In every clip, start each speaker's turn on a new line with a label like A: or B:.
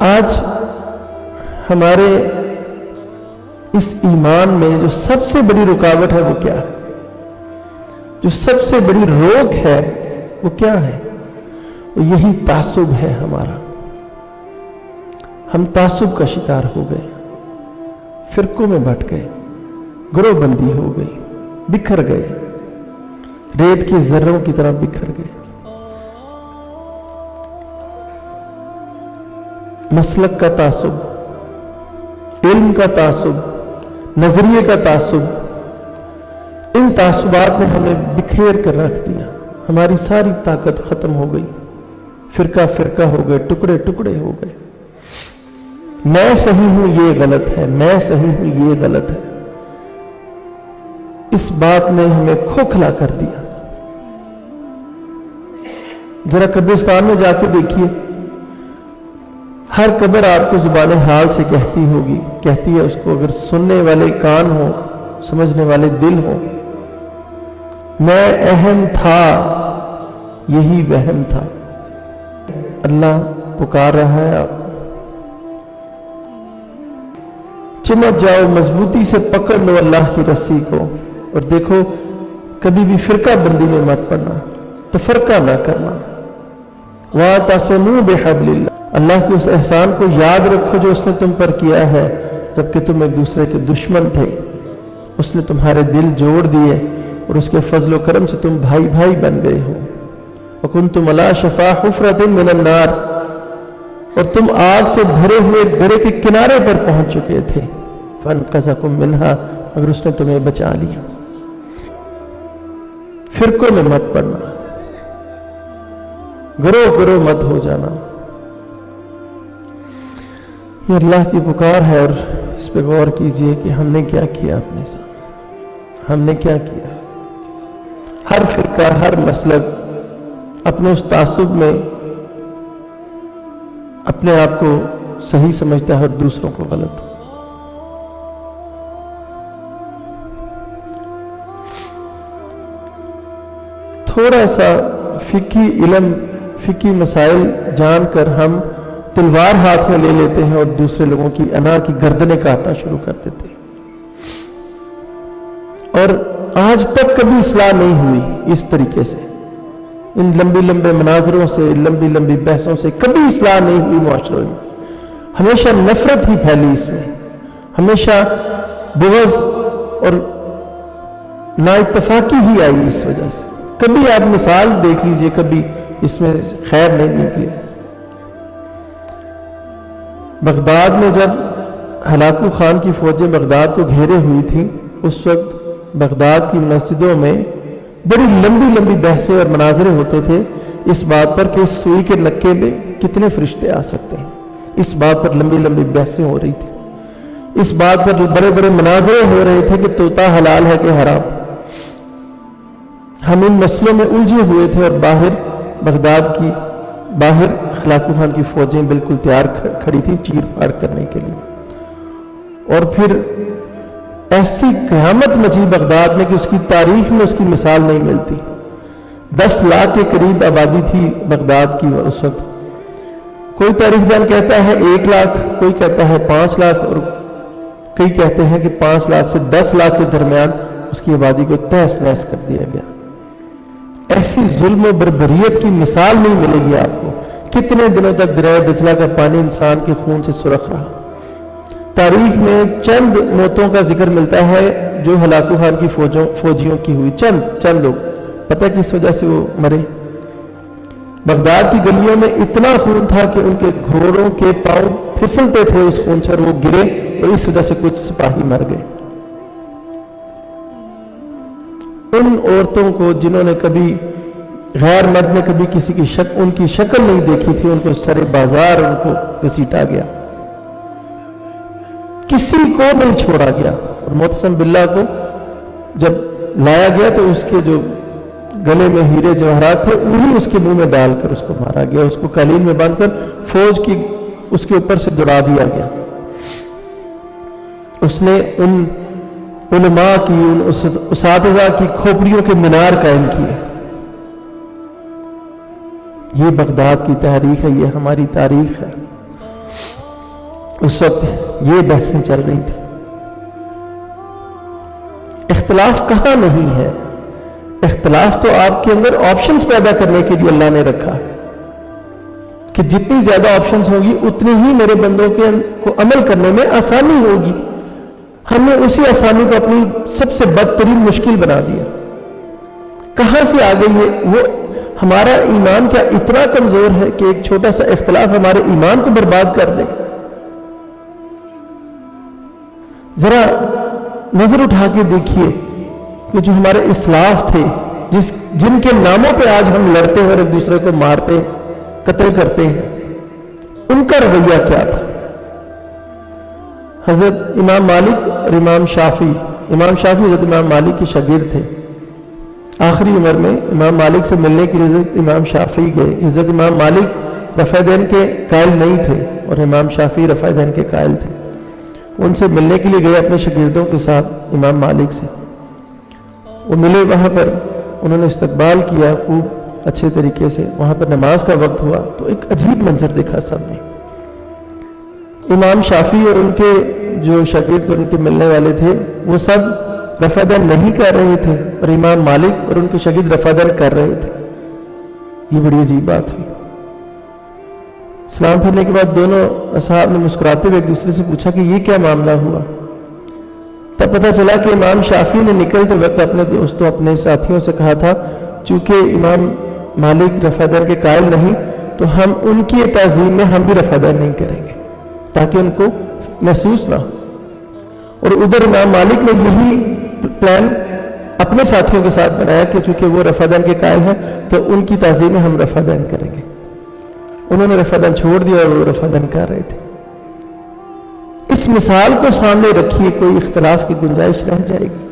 A: آج ہمارے اس ایمان میں جو سب سے بڑی رکاوٹ ہے وہ کیا ہے؟ جو سب سے بڑی روک ہے وہ کیا ہے؟ وہ یہی تعصب ہے ہمارا۔ ہم تعصب کا شکار ہو گئے، فرقوں میں بٹ گئے، گروہ بندی ہو گئی، بکھر گئے، ریت کے ذروں کی طرح بکھر گئے۔ مسلک کا تعصب، علم کا تعصب، نظریے کا تعصب، ان تعصبات نے ہمیں بکھیر کر رکھ دیا۔ ہماری ساری طاقت ختم ہو گئی، فرقہ فرقہ ہو گئے، ٹکڑے ٹکڑے ہو گئے۔ میں صحیح ہوں یہ غلط ہے، میں صحیح ہوں یہ غلط ہے، اس بات نے ہمیں کھوکھلا کر دیا۔ ذرا قبرستان میں جا کے دیکھیے، ہر قبر آپ کو زبان حال سے کہتی ہوگی، کہتی ہے اس کو، اگر سننے والے کان ہو، سمجھنے والے دل ہو، میں اہم تھا یہی وہم تھا۔ اللہ پکار رہا ہے آپ، چمٹ جاؤ، مضبوطی سے پکڑ لو اللہ کی رسی کو، اور دیکھو کبھی بھی فرقہ بندی میں مت پڑنا، تفرقہ نہ کرنا۔ وَاعْتَصِمُوا بِحَبْلِ اللَّهِ، اللہ کے اس احسان کو یاد رکھو جو اس نے تم پر کیا ہے، جبکہ تم ایک دوسرے کے دشمن تھے، اس نے تمہارے دل جوڑ دیے، اور اس کے فضل و کرم سے تم بھائی بھائی بن گئے ہو۔ وَكُنْتُمْ عَلَىٰ شَفَا حُفْرَةٍ مِّنَ النَّارِ، اور تم آگ سے بھرے ہوئے گڑھے کے کنارے پر پہنچ چکے تھے۔ فَانْقَذَكُم مِّنْهَا، مگر اس نے تمہیں بچا لیا۔ فرقوں میں مت پڑنا، گروہ گروہ مت ہو جانا۔ یہ اللہ کی پکار ہے، اور اس پہ غور کیجئے کہ ہم نے کیا کیا اپنے ساتھ، ہم نے کیا کیا۔ ہر فرقہ، ہر مسلک اپنے اس تعصب میں اپنے آپ کو صحیح سمجھتا ہے اور دوسروں کو غلط۔ تھوڑا سا فقہی علم، فقہی مسائل جان کر ہم تلوار ہاتھ میں لے لیتے ہیں اور دوسرے لوگوں کی انا کی گردنیں کاٹنا شروع کر دیتے ہیں، اور آج تک کبھی اصلاح نہیں ہوئی اس طریقے سے۔ ان لمبے لمبے مناظروں سے، لمبی لمبی بحثوں سے کبھی اصلاح نہیں ہوئی معاشرے میں۔ ہمیشہ نفرت ہی پھیلی اس میں، ہمیشہ بغض اور نا اتفاقی ہی آئی اس وجہ سے۔ کبھی آپ مثال دیکھ لیجئے، کبھی اس میں خیر نہیں نکلی۔ بغداد میں جب ہلاکو خان کی فوجیں بغداد کو گھیرے ہوئی تھیں، اس وقت بغداد کی مسجدوں میں بڑی لمبی لمبی بحثیں اور مناظرے ہوتے تھے اس بات پر کہ اس سوئی کے نکے میں کتنے فرشتے آ سکتے ہیں۔ اس بات پر لمبی لمبی بحثیں ہو رہی تھی، اس بات پر بڑے بڑے مناظرے ہو رہے تھے کہ طوطا حلال ہے کہ حرام۔ ہم ان مسئلوں میں الجھے ہوئے تھے، اور باہر بغداد کی باہر ہلاکو خان کی فوجیں بالکل تیار کھڑی تھی چیر پھاڑ کرنے کے لیے۔ اور پھر ایسی قیامت مچی بغداد میں کہ اس کی تاریخ میں اس کی مثال نہیں ملتی۔ 10 لاکھ کے قریب آبادی تھی بغداد کی اس وقت۔ کوئی تاریخ دان کہتا ہے 1 لاکھ، کوئی کہتا ہے 5 لاکھ، اور کئی کہتے ہیں کہ 5 لاکھ سے 10 لاکھ کے درمیان اس کی آبادی کو تہس نہس کر دیا گیا۔ ایسی ظلم و بربریت کی مثال نہیں ملے گی آپ کو۔ کتنے دنوں تک دریائے دجلہ کا پانی انسان کے خون سے سرخ رہا۔ تاریخ میں چند موتوں کا ذکر ملتا ہے جو ہلاکو خان کی فوجیوں کی ہوئی، چند لوگ۔ پتہ کس وجہ سے وہ مرے؟ بغداد کی گلیوں میں اتنا خون تھا کہ ان کے گھوڑوں کے پاؤں پھسلتے تھے اس خون سے، اور وہ گرے، اور اس وجہ سے کچھ سپاہی مر گئے۔ ان عورتوں کو جنہوں نے کبھی غیر مرد نے کبھی کسی کی ان کی شکل نہیں دیکھی تھی، ان کو سرے بازار ان کو گھسیٹا گیا، کسی کو نہیں چھوڑا گیا۔ اور معتصم باللہ کو جب لایا گیا تو اس کے جو گلے میں ہیرے جواہرات تھے انہیں اس کے منہ میں ڈال کر اس کو مارا گیا، اس کو قالین میں باندھ کر فوج کی اس کے اوپر سے دوڑا دیا گیا۔ اس نے ان علماء کی، ان اساتذہ کی کھوپڑیوں کے مینار قائم کیے۔ یہ بغداد کی تاریخ ہے، یہ ہماری تاریخ ہے۔ اس وقت یہ بحثیں چل رہی تھی. اختلاف کہاں نہیں ہے؟ اختلاف تو آپ کے اندر آپشنز پیدا کرنے کے لیے اللہ نے رکھا کہ جتنی زیادہ آپشنز ہوگی اتنی ہی میرے بندوں کو عمل کرنے میں آسانی ہوگی. ہم نے اسی آسانی کو اپنی سب سے بدترین مشکل بنا دیا. کہاں سے آ گئی ہے وہ؟ ہمارا ایمان کیا اتنا کمزور ہے کہ ایک چھوٹا سا اختلاف ہمارے ایمان کو برباد کر دے؟ ذرا نظر اٹھا کے دیکھیے کہ جو ہمارے اسلاف تھے، جن کے ناموں پہ آج ہم لڑتے ہیں اور ایک دوسرے کو مارتے قتل کرتے ہیں، ان کا رویہ کیا تھا؟ حضرت امام مالک اور امام شافعی حضرت امام مالک کے شاگرد تھے. آخری عمر میں امام مالک سے ملنے کے لیے حضرت امام شافعی گئے. حضرت امام مالک رفع دین کے قائل نہیں تھے اور امام شافعی رفع دین کے قائل تھے. ان سے ملنے کے لیے گئے اپنے شاگردوں کے ساتھ امام مالک سے. وہ ملے، وہاں پر انہوں نے استقبال کیا خوب اچھے طریقے سے. وہاں پر نماز کا وقت ہوا تو ایک عجیب منظر دیکھا سب نے. امام شافعی اور ان کے جو شاگرد ان کے ملنے والے تھے وہ سب رفع دین نہیں کر رہے تھے اور امام مالک اور ان کے شاگرد رفع دین کر رہے تھے. یہ بڑی عجیب بات ہوئی. سلام پھرنے کے بعد دونوں اصحاب نے مسکراتے ہوئے ایک دوسرے سے پوچھا کہ یہ کیا معاملہ ہوا؟ تب پتہ چلا کہ امام شافعی نے نکلتے وقت اپنے دوستوں اپنے ساتھیوں سے کہا تھا چونکہ امام مالک رفع دین کے قائل نہیں تو ہم ان کی تعظیم میں ہم بھی رفع دین نہیں کریں گے تاکہ ان کو محسوس نہ ہو. اور ادھر امام مالک نے یہی پلان اپنے ساتھیوں کے ساتھ بنایا کہ چونکہ وہ رفع دین کے قائل ہیں تو ان کی تعظیم میں ہم رفع دین کریں گے. انہوں نے رفع دین چھوڑ دیا اور وہ رفع دین کر رہے تھے. اس مثال کو سامنے رکھیے، کوئی اختلاف کی گنجائش رہ جائے گی.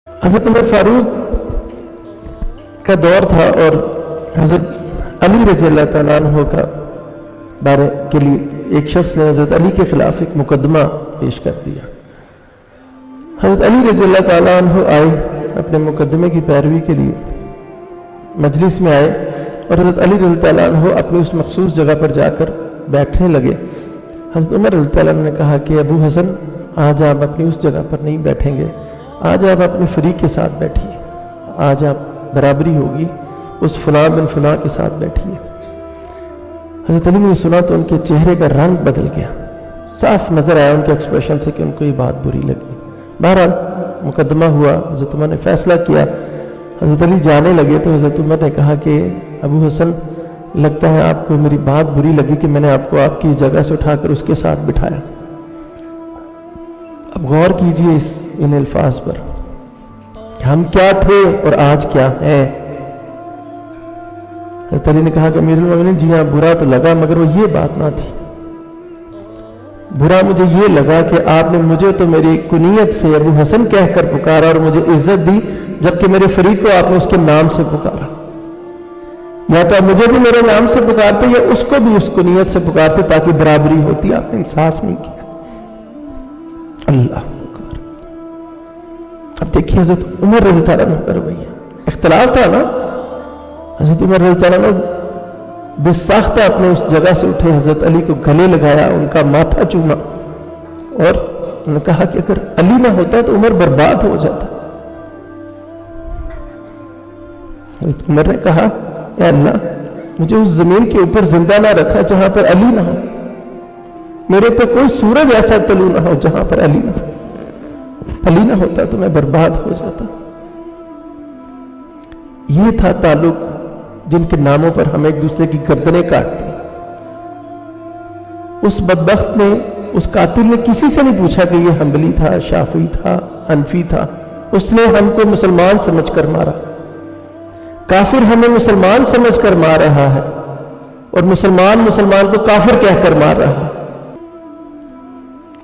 A: حضرت عمر فاروق کا دور تھا اور حضرت علی رضی اللہ تعالیٰ عنہ کا بارے کے لیے ایک شخص نے حضرت علی کے خلاف ایک مقدمہ پیش کر دیا. حضرت علی رضی اللہ تعالیٰ عنہ آئے اپنے مقدمے کی پیروی کے لیے، مجلس میں آئے اور حضرت علی رضی اللہ عنہ اپنی اس مخصوص جگہ پر جا کر بیٹھنے لگے. حضرت عمر رضی اللہ عنہ نے کہا کہ ابو حسن آج آپ اپنی اس جگہ پر نہیں بیٹھیں گے، آج آپ اپنے فریق کے ساتھ بیٹھیے، آج آپ برابری ہوگی اس فلاں بن فلاں کے ساتھ بیٹھیے. حضرت علی نے سنا تو ان کے چہرے کا رنگ بدل گیا، صاف نظر آیا ان کے ایکسپریشن سے کہ ان کو یہ بات بری لگی. بہرحال مقدمہ ہوا، حضرت عمر نے فیصلہ کیا. حضرت علی جانے لگے تو حضرت عمر نے کہا کہ ابو حسن لگتا ہے آپ کو میری بات بری لگی کہ میں نے آپ کو آپ کی جگہ سے اٹھا کر اس کے ساتھ بٹھایا. اب غور کیجئے ان الفاظ پر، ہم کیا تھے اور آج کیا ہیں. حضرت علی نے کہا کہ امیر المومنین جی ہاں برا تو لگا مگر وہ یہ بات نہ تھی. برا مجھے یہ لگا کہ آپ نے مجھے تو میری کنیت سے ابو حسن کہہ کر پکارا اور مجھے عزت دی، جبکہ میرے فریق کو آپ نے اس کے نام سے پکارا. یا تو آپ مجھے بھی میرے نام سے پکارتے یا اس کو بھی اس کنیت سے پکارتے تاکہ برابری ہوتی. آپ نے انصاف نہیں کیا. اللہ اکبر. اب دیکھیے حضرت عمر رضی اللہ عنہ کا رویہ. اختلاف تھا نا، حضرت عمر رضی اللہ عنہ بے ساختہ اپنے اس جگہ سے اٹھے، حضرت علی کو گلے لگایا، ان کا ماتھا چوما اور انہوں نے کہا کہ اگر علی نہ ہوتا تو عمر برباد ہو جاتا. حضرت عمر نے کہا اے اللہ مجھے اس زمین کے اوپر زندہ نہ رکھا جہاں پر علی نہ ہو، میرے پہ کوئی سورج ایسا طلوع نہ ہو جہاں پر علی نہ ہو. علی نہ ہوتا تو میں برباد ہو جاتا. یہ تھا تعلق جن کے ناموں پر ہم ایک دوسرے کی گردنیں کاٹتے. اس بدبخت نے، اس قاتل نے کسی سے نہیں پوچھا کہ یہ حنبلی تھا، شافعی تھا، حنفی تھا. اس نے ہم کو مسلمان سمجھ کر مارا. کافر ہمیں مسلمان سمجھ کر مار رہا ہے اور مسلمان کو کافر کہہ کر مار رہا ہے.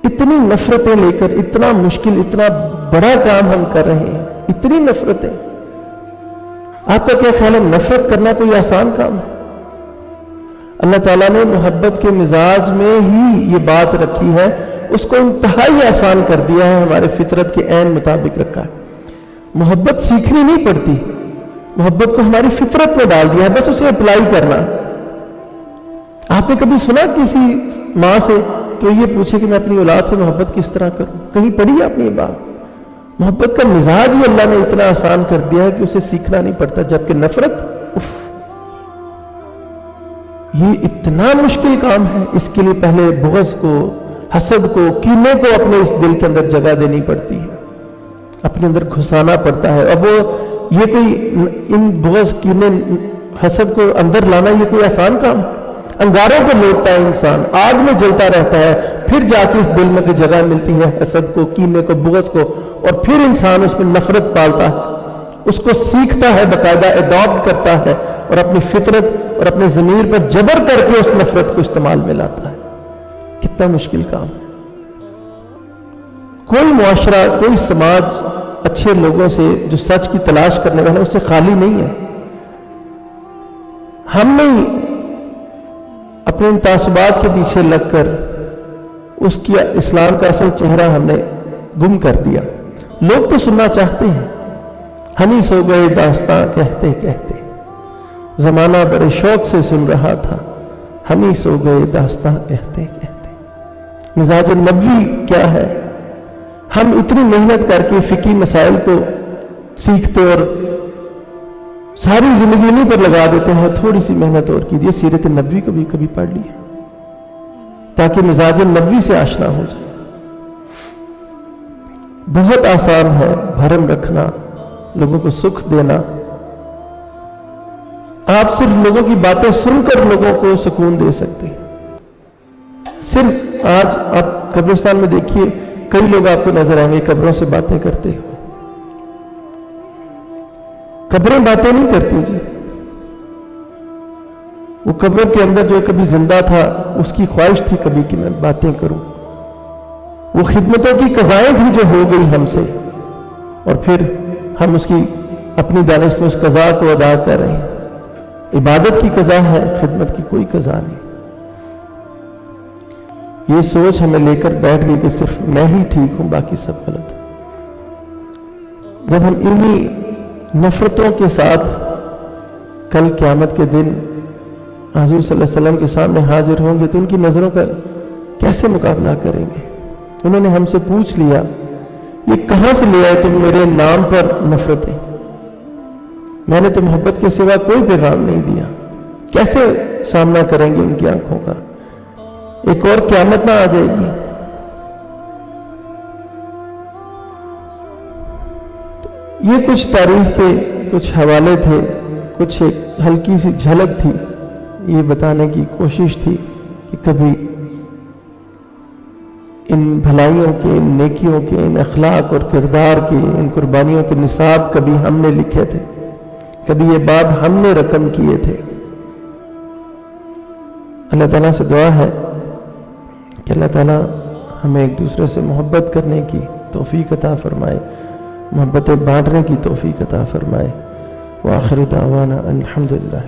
A: اتنی نفرتیں لے کر اتنا مشکل، اتنا بڑا کام ہم کر رہے ہیں. اتنی نفرتیں. آپ کا کیا خیال ہے نفرت کرنا کوئی آسان کام ہے؟ اللہ تعالیٰ نے محبت کے مزاج میں ہی یہ بات رکھی ہے، اس کو انتہائی آسان کر دیا ہے، ہمارے فطرت کے عین مطابق رکھا ہے. محبت سیکھنی نہیں پڑتی، محبت کو ہماری فطرت میں ڈال دیا ہے، بس اسے اپلائی کرنا. آپ نے کبھی سنا کسی ماں سے کوئی یہ پوچھے کہ میں اپنی اولاد سے محبت کس طرح کروں، کہیں پڑھی ہے اپنی بات؟ محبت کا مزاج ہی اللہ نے اتنا آسان کر دیا ہے کہ اسے سیکھنا نہیں پڑتا، جبکہ نفرت یہ اتنا مشکل کام ہے، اس کے لیے پہلے بغض کو، حسد کو، کینے کو اپنے اس دل کے اندر جگہ دینی پڑتی ہے، اپنے اندر گھسانا پڑتا ہے۔ اب وہ یہ کوئی ان بغض، کینے، حسد کو اندر لانا یہ کوئی آسان کام ہے؟ انگاروں کو لوٹتا ہے انسان، آگ میں جلتا رہتا ہے، پھر جا کے اس دل میں جگہ ملتی ہے حسد کو، کینے کو، بغض کو، اور پھر انسان اس میں نفرت پالتا ہے، اس کو سیکھتا ہے، باقاعدہ ایڈاپٹ کرتا ہے، اور اپنی فطرت اور اپنے ضمیر پر جبر کر کے اس نفرت کو استعمال میں لاتا ہے۔ کتنا مشکل کام ہے۔ کوئی معاشرہ، کوئی سماج اچھے لوگوں سے، جو سچ کی تلاش کرنے والے ہیں، اس سے خالی نہیں ہے۔ ہم نے اپنے ان تعصبات کے پیچھے لگ کر اس کی اسلام کا اصل چہرہ ہم نے گم کر دیا۔ لوگ تو سننا چاہتے ہیں، ہم ہی سو گئے داستاں کہتے کہتے، زمانہ بڑے شوق سے سن رہا تھا، ہم ہی سو گئے داستاں کہتے کہتے۔ مزاج نبوی کیا ہے؟ ہم اتنی محنت کر کے فقہی مسائل کو سیکھتے اور ساری زندگی انہیں پر لگا دیتے ہیں، تھوڑی سی محنت اور کیجیے، سیرت نبوی کو بھی کبھی پڑھ لیے تاکہ مزاج نبوی سے آشنا ہو جائے۔ بہت آسان ہے بھرم رکھنا، لوگوں کو سکھ دینا۔ آپ صرف لوگوں کی باتیں سن کر لوگوں کو سکون دے سکتے ہیں۔ صرف آج آپ قبرستان میں دیکھیے، کئی لوگ آپ کو نظر آئیں گے قبروں سے باتیں کرتے ہوئے۔ قبریں باتیں نہیں کرتی جی، وہ قبر کے اندر جو کبھی زندہ تھا، اس کی خواہش تھی کبھی کہ میں باتیں کروں، وہ خدمتوں کی قضائیں تھی جو ہو گئی ہم سے، اور پھر ہم اس کی اپنی دانش میں اس قضا کو ادا کر رہے ہیں۔ عبادت کی قضا ہے، خدمت کی کوئی قضا نہیں۔ یہ سوچ ہمیں لے کر بیٹھ گئی کہ صرف میں ہی ٹھیک ہوں، باقی سب غلط ہے۔ جب ہم انہی نفرتوں کے ساتھ کل قیامت کے دن حضور صلی اللہ علیہ وسلم کے سامنے حاضر ہوں گے تو ان کی نظروں کا کیسے مقابلہ کریں گے؟ انہوں نے ہم سے پوچھ لیا، یہ کہاں سے لے آئے تم میرے نام پر نفرتیں؟ میں نے تو محبت کے سوا کوئی پیغام نہیں دیا۔ کیسے سامنا کریں گے ان کی آنکھوں کا؟ ایک اور قیامت نہ آ جائے گی؟ یہ کچھ تاریخ کے کچھ حوالے تھے، کچھ ایک ہلکی سی جھلک تھی، یہ بتانے کی کوشش تھی کہ کبھی ان بھلائیوں کے، ان نیکیوں کے، ان اخلاق اور کردار کے، ان قربانیوں کے نصاب کبھی ہم نے لکھے تھے، کبھی یہ بات ہم نے رقم کیے تھے۔ اللہ تعالیٰ سے دعا ہے کہ اللہ تعالیٰ ہمیں ایک دوسرے سے محبت کرنے کی توفیق عطا فرمائے، محبتیں بانٹنے کی توفیق عطا فرمائے۔ وآخر دعوانا الحمدللہ۔